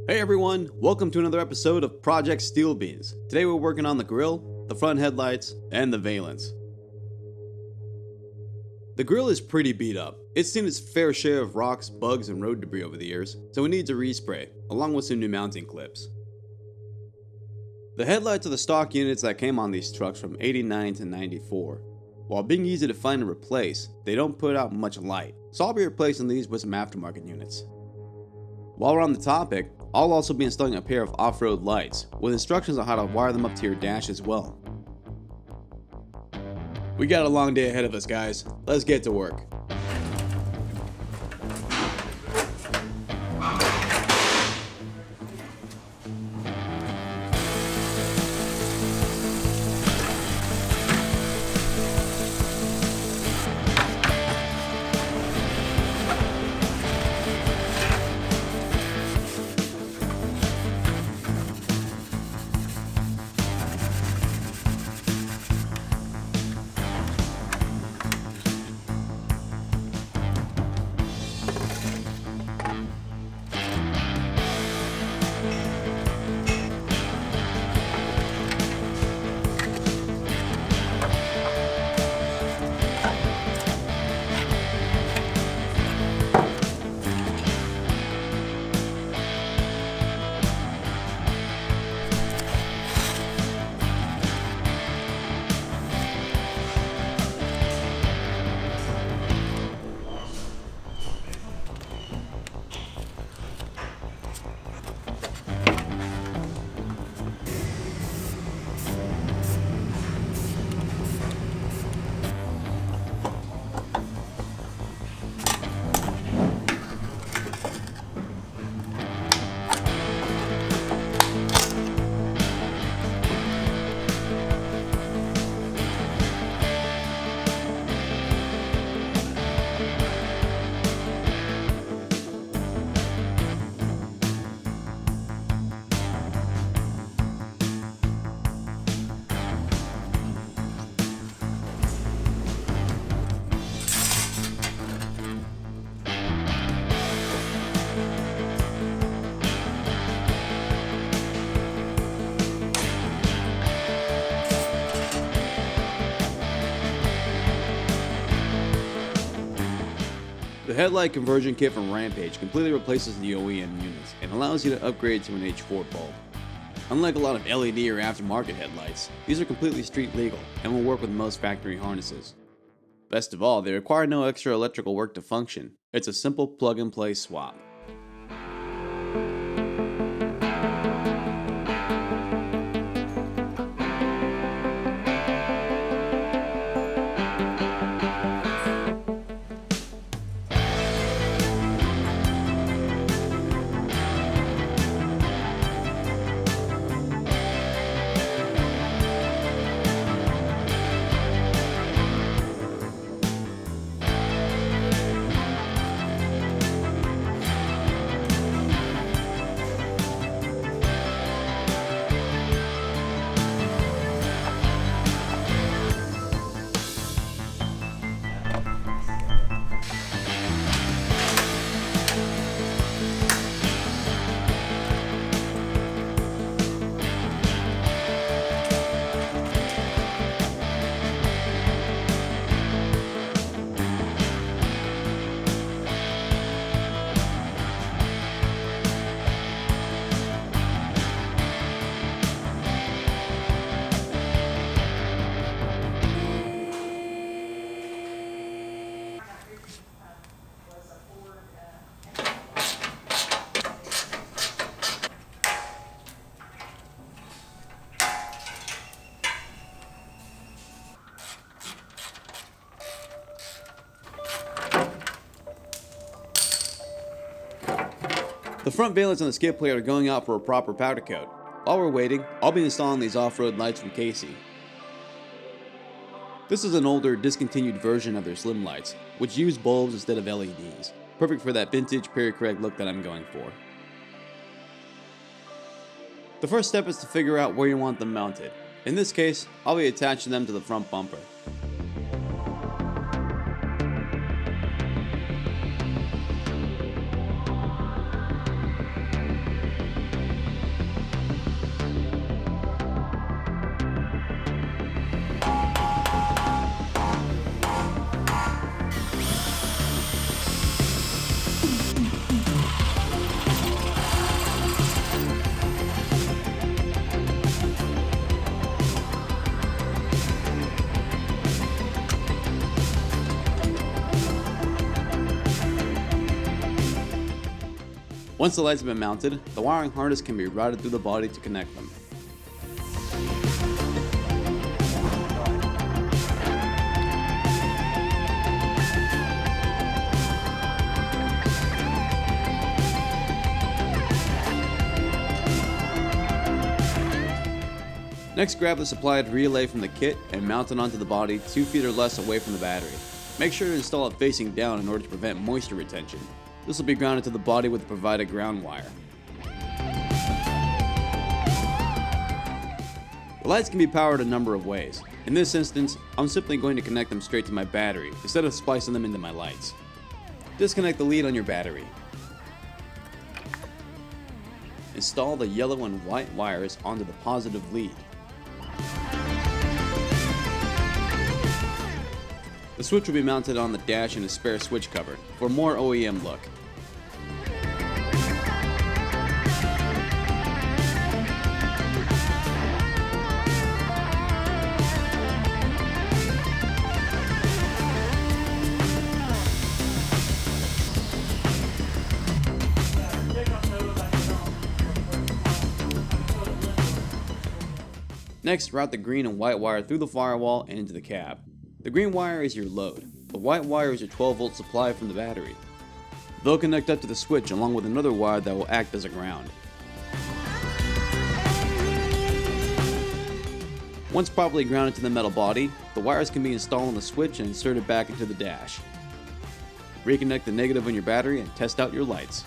Hey everyone, welcome to another episode of Project Steel Beans. Today we're working on the Grille, the front headlights, and the valance. The Grille is pretty beat up. It's seen its fair share of rocks, bugs, and road debris over the years, so it needs a respray, along with some new mounting clips. The headlights are the stock units that came on these trucks from 89 to 94. While being easy to find and replace, they don't put out much light, so I'll be replacing these with some aftermarket units. While we're on the topic, I'll also be installing a pair of off-road lights, with instructions on how to wire them up to your dash as well. We got a long day ahead of us, guys. Let's get to work. The headlight conversion kit from Rampage completely replaces the OEM units and allows you to upgrade to an H4 bulb. Unlike a lot of LED or aftermarket headlights, these are completely street legal and will work with most factory harnesses. Best of all, they require no extra electrical work to function. It's a simple plug and play swap. The front valance and the skid plate are going out for a proper powder coat. While we're waiting, I'll be installing these off-road lights from Casey. This is an older, discontinued version of their Slimlights, which use bulbs instead of LEDs. Perfect for that vintage Perry Craig look that I'm going for. The first step is to figure out where you want them mounted. In this case, I'll be attaching them to the front bumper. Once the lights have been mounted, the wiring harness can be routed through the body to connect them. Next, grab the supplied relay from the kit and mount it onto the body 2 feet or less away from the battery. Make sure to install it facing down in order to prevent moisture retention. This will be grounded to the body with the provided ground wire. The lights can be powered a number of ways. In this instance, I'm simply going to connect them straight to my battery instead of splicing them into my lights. Disconnect the lead on your battery. Install the yellow and white wires onto the positive lead. The switch will be mounted on the dash in a spare switch cover for a more OEM look. Next, route the green and white wire through the firewall and into the cab. The green wire is your load. The white wire is your 12-volt supply from the battery. They'll connect up to the switch along with another wire that will act as a ground. Once properly grounded to the metal body, the wires can be installed on the switch and inserted back into the dash. Reconnect the negative on your battery and test out your lights.